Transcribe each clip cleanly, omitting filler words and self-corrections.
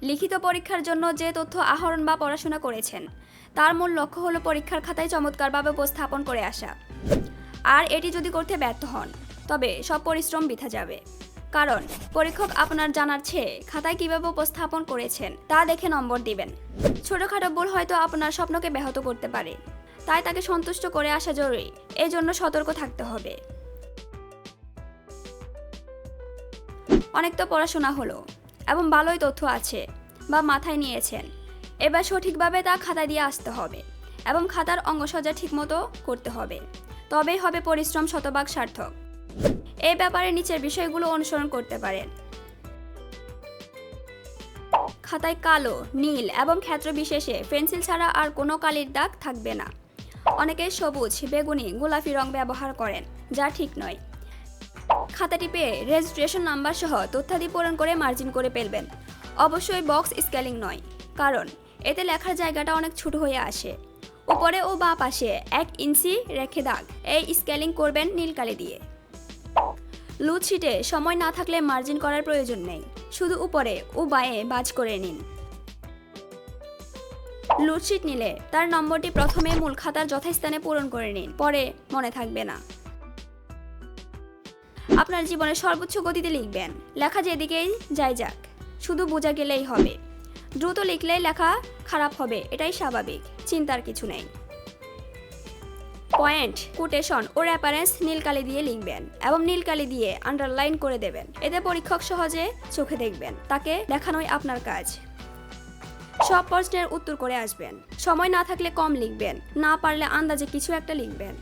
লিখিত পরীক্ষার জন্য যে তথ্য আহরণ বা পড়াশোনা করেছেন তার মূল লক্ষ্য হলো পরীক্ষার খাতায় চমৎকারভাবে উপস্থাপন করে আসা। আর এটি যদি করতে ব্যর্থ হন তবে সব পরিশ্রম বৃথা যাবে। কারণ পরীক্ষক আপনার জানার চেয়ে খাতায় কিভাবে উপস্থাপন করেছেন তা দেখে নম্বর দিবেন। ছোটখাটো ভুল হয়তো আপনার স্বপ্নকে ব্যাহত করতে পারে, তাই তাকে সন্তুষ্ট করে আসা জরুরি। এই জন্য সতর্ক থাকতে হবে। অনেক তো পড়াশোনা হলো এবং ভালোই তথ্য আছে বা মাথায় নিয়েছেন, এবার সঠিকভাবে তা খাতায় দিয়ে আসতে হবে এবং খাতার অঙ্গসজ্জা ঠিকমতো করতে হবে, তবেই হবে পরিশ্রম শতভাগ সার্থক। এই ব্যাপারে নিচের বিষয়গুলো অনুসরণ করতে পারেন। খাতায় কালো, নীল এবং ক্ষেত্র বিশেষে পেন্সিল ছাড়া আর কোনো কালির দাগ থাকবে না। অনেকে সবুজ, বেগুনি, গোলাপি রং ব্যবহার করেন, যা ঠিক নয়। খাতাটি পেয়ে রেজিস্ট্রেশন নাম্বার সহ তথ্যাদি পূরণ করে মার্জিন করে ফেলবেন। অবশ্যই বক্স স্কেলিং নয়, কারণ এতে লেখার জায়গাটা অনেক ছোট হয়ে আসে। উপরে ও বাঁ পাশে 1 ইঞ্চি রেখে দাগ এই স্কেলিং করবেন নীল কালি দিয়ে। লুজ শিটে সময় না থাকলে মার্জিন করার প্রয়োজন নেই, শুধু উপরে ও বাঁয়ে ভাঁজ করে নিন। লুজ শিট নিলে তার নম্বরটি প্রথমে মূল খাতার যথাস্থানে পূরণ করে নিন, পরে মনে থাকবে না। আপনার জীবনের সর্বোচ্চ গতিতে লিখবেন, লেখা যেদিকেই যাই যাক, শুধু বোঝা গেলেই হবে। দ্রুত লিখলেই লেখা খারাপ হবে, এটাই স্বাভাবিক, চিন্তার কিছু নেই। পয়েন্ট, কোটেশন ও রেফারেন্স নীল কালি দিয়ে লিখবেন এবং নীল কালি দিয়ে আন্ডারলাইন করে দেবেন। এতে পরীক্ষক সহজে চোখে দেখবেন, তাকে দেখানোই আপনার কাজ। সব প্রশ্নের উত্তর করে আসবেন। সময় না থাকলে কম লিখবেন, না পারলে আন্দাজে কিছু একটা লিখবেন।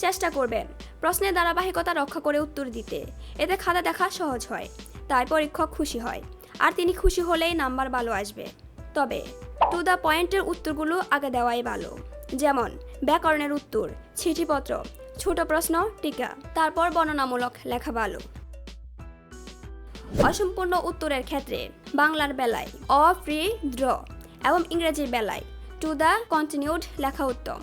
চেষ্টা করবেন প্রশ্নের ধারাবাহিকতা রক্ষা করে উত্তর দিতে, এতে খাতা দেখা সহজ হয়, তাই পরীক্ষক খুশি হয়, আর তিনি খুশি হলেই নাম্বার ভালো আসবে। তবে টু দ্য পয়েন্টের উত্তরগুলো আগে দেওয়াই ভালো, যেমন ব্যাকরণের উত্তর, চিঠিপত্র, ছোট প্রশ্ন, টিকা, তারপর বর্ণনামূলক লেখা ভালো। অসম্পূর্ণ উত্তরের ক্ষেত্রে বাংলার বেলায় অ, ফ্রি, ড্র এবং ইংরেজির বেলায় টু দ্য কন্টিনিউড লেখা উত্তম।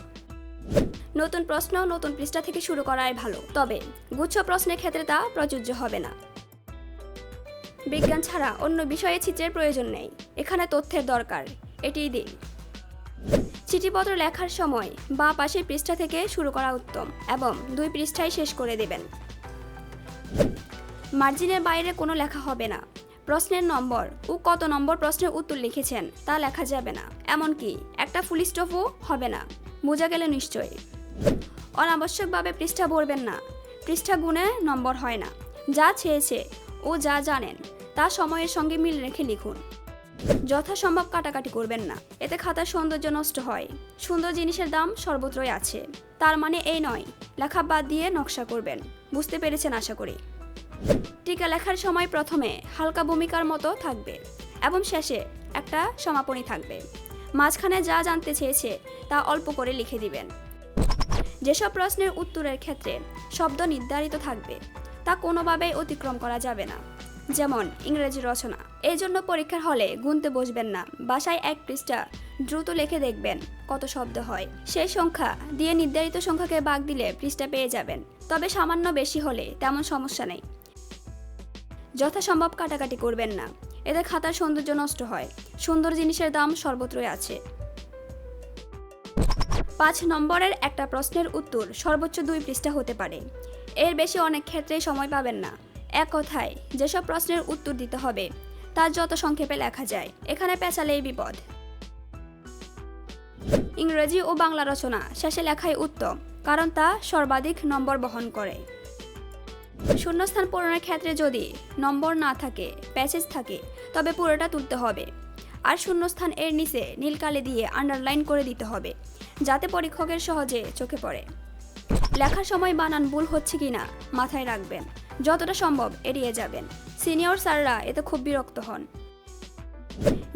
নতুন প্রশ্ন নতুন পৃষ্ঠা থেকে শুরু করাই ভালো, তবে গুচ্ছ প্রশ্নের ক্ষেত্রে তা প্রযোজ্য হবে না। বিজ্ঞান ছাড়া অন্য বিষয়ে চিত্রের প্রয়োজন নেই, এখানে তথ্যের দরকার, এটিই দিন। চিঠিপত্র লেখার সময় বাঁ পাশের পৃষ্ঠা থেকে শুরু করা উত্তম এবং 2 পৃষ্ঠায় শেষ করে দেবেন। মার্জিনের বাইরে কোনো লেখা হবে না। প্রশ্নের নম্বর ও কত নম্বর প্রশ্নের উত্তর লিখেছেন তা লেখা যাবে না, এমনকি একটা ফুল স্টপও হবে না, বোঝা গেল নিশ্চয়ই। অনাবশ্যকভাবে পৃষ্ঠা ভরবেন না, পৃষ্ঠা গুণে নম্বর হয় না। যা চেয়েছে ও যা জানেন তা সময়ের সঙ্গে মিল রেখে লিখুন। যথাসম্ভব কাটাকাটি করবেন না, এতে খাতার সৌন্দর্য নষ্ট হয়। সুন্দর জিনিসের দাম সর্বত্রই আছে, তার মানে এই নয় লেখা বাদ দিয়ে নকশা করবেন। বুঝতে পেরেছেন আশা করি। টিকা লেখার সময় প্রথমে হালকা ভূমিকার মতো থাকবে এবং শেষে একটা সমাপনী থাকবে। মাঝখানে যা জানতে চেয়েছে তা অল্প করে লিখে দিবেন। যেসব প্রশ্নের উত্তরের ক্ষেত্রে শব্দ নির্ধারিত থাকবে তা কোনোভাবেই অতিক্রম করা যাবে না, যেমন ইংরেজি রচনা। এই জন্য পরীক্ষার হলে গুনতে বসবেন না, বাসায় 1 পৃষ্ঠা দ্রুত লিখে দেখবেন কত শব্দ হয়। সেই সংখ্যা দিয়ে নির্ধারিত সংখ্যাকে ভাগ দিলে পৃষ্ঠা পেয়ে যাবেন, তবে সামান্য বেশি হলে তেমন সমস্যা নেই। যথাসম্ভব কাটাকাটি করবেন না, এতে খাতার সৌন্দর্য নষ্ট হয়। সুন্দর জিনিসের দাম সর্বত্রই আছে। 5 নম্বরের একটা প্রশ্নের উত্তর সর্বোচ্চ 2 পৃষ্ঠা হতে পারে, এর বেশি অনেক ক্ষেত্রেই সময় পাবেন না। এক কথায় যেসব প্রশ্নের উত্তর দিতে হবে তা যত সংক্ষেপে লেখা যায়, এখানে পেঁচালেই বিপদ। ইংরেজি ও বাংলা রচনা শেষে লেখাই উত্তম, কারণ তা সর্বাধিক নম্বর বহন করে। শূন্যস্থান পূরণের ক্ষেত্রে যদি নম্বর না থাকে, প্যাসেজ থাকে, তবে পুরোটা তুলতে হবে, আর শূন্যস্থান এর নিচে নীল কালি দিয়ে আন্ডারলাইন করে দিতে হবে, যাতে পরীক্ষকের সহজে চোখে পড়ে। লেখার সময় বানান ভুল হচ্ছে কিনা মাথায় রাখবেন, যতটা সম্ভব এড়িয়ে যাবেন। সিনিয়র স্যাররা এতে খুব বিরক্ত হন।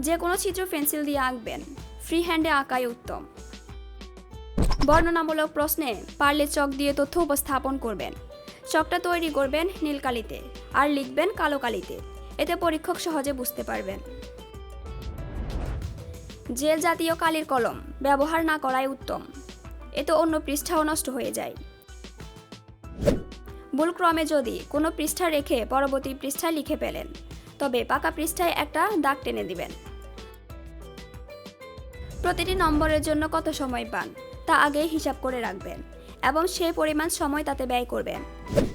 যে কোনো চিত্র পেন্সিল দিয়ে আঁকবেন, ফ্রি হ্যান্ডে আঁকাই উত্তম। বর্ণনামূলক প্রশ্নে পারলে চক দিয়ে তথ্য উপস্থাপন করবেন। চকটা তৈরি করবেন নীল কালিতে আর লিখবেন কালো কালিতে, এতে পরীক্ষক সহজে বুঝতে পারবেন। জেল জাতীয় কালির কলম ব্যবহার না করাই উত্তম, এতে অন্য পৃষ্ঠাও নষ্ট হয়ে যায়। ভুলক্রমে যদি কোনো পৃষ্ঠা রেখে পরবর্তী পৃষ্ঠায় লিখে ফেলেন, তবে পাকা পৃষ্ঠায় একটা দাগ টেনে দিবেন। প্রতিটি নম্বরের জন্য কত সময় পান তা আগেই হিসাব করে রাখবেন এবং সেই পরিমাণ সময় তাতে ব্যয় করবেন।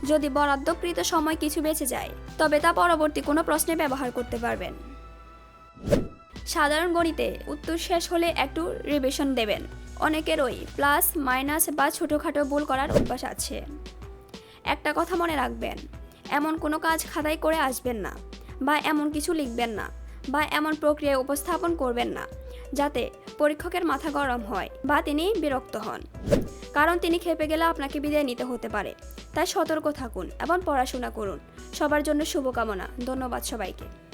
যদি বরাদ্দকৃত সময় কিছু বেঁচে যায়, তবে তা পরবর্তী কোনো প্রশ্নে ব্যবহার করতে পারবেন। সাধারণ গণিতে উত্তর শেষ হলে একটু রিভিশন দেবেন। অনেকেরই প্লাস মাইনাস বা ছোটোখাটো ভুল করার অভ্যাস আছে। একটা কথা মনে রাখবেন, এমন কোনো কাজ খাতায় করে আসবেন না, বা এমন কিছু লিখবেন না, বা এমন প্রক্রিয়ায় উপস্থাপন করবেন না যাতে পরীক্ষকের মাথা গরম হয় বা তিনি বিরক্ত হন, কারণ তিনি ক্ষেপে গেলে আপনাকে বিদায় নিতে হতে পারে। তাই সতর্ক থাকুন এবং পড়াশোনা করুন। সবার জন্য শুভকামনা। ধন্যবাদ সবাইকে।